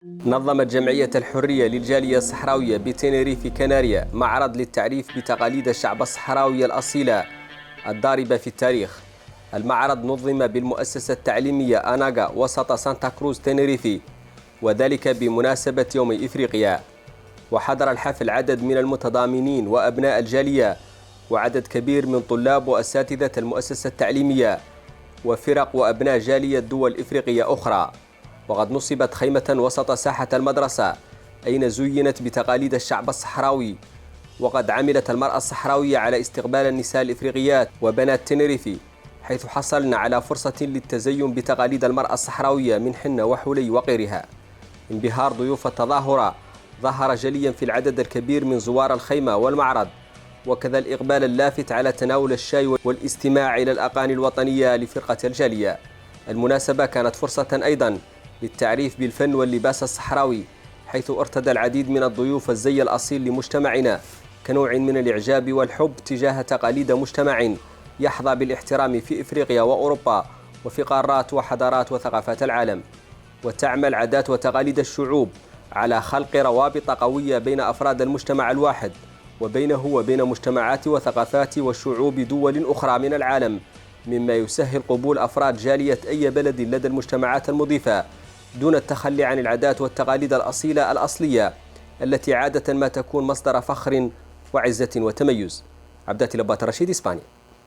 نظمت جمعية الحرية للجالية الصحراوية بتنريف كناريا معرض للتعريف بتقاليد الشعب الصحراوي الأصيلة الضاربة في التاريخ. المعرض نظم بالمؤسسة التعليمية أناغا وسط سانتا كروز تنريفي، وذلك بمناسبة يوم إفريقيا. وحضر الحفل عدد من المتضامنين وأبناء الجالية وعدد كبير من طلاب وأساتذة المؤسسة التعليمية وفرق وأبناء جالية دول إفريقية أخرى. وقد نصبت خيمة وسط ساحة المدرسة أين زينت بتقاليد الشعب الصحراوي. وقد عملت المرأة الصحراوية على استقبال النساء الإفريقيات وبنات تنريفي، حيث حصلنا على فرصة للتزين بتقاليد المرأة الصحراوية من حنة وحلي وغيرها. انبهار ضيوف التظاهرة ظهر جليا في العدد الكبير من زوار الخيمة والمعرض، وكذا الإقبال اللافت على تناول الشاي والاستماع إلى الأغاني الوطنية لفرقة الجالية. المناسبة كانت فرصة أيضا للتعريف بالفن واللباس الصحراوي، حيث ارتدى العديد من الضيوف الزي الأصيل لمجتمعنا كنوع من الإعجاب والحب تجاه تقاليد مجتمع يحظى بالاحترام في إفريقيا وأوروبا وفي قارات وحضارات وثقافات العالم. وتعمل عادات وتقاليد الشعوب على خلق روابط قوية بين أفراد المجتمع الواحد وبينه وبين مجتمعات وثقافات وشعوب دول أخرى من العالم، مما يسهل قبول أفراد جالية أي بلد لدى المجتمعات المضيفة دون التخلي عن العادات والتقاليد الأصيلة الأصلية التي عادة ما تكون مصدر فخر وعزة وتميز. عبدات لبات رشيد، إسبانيا.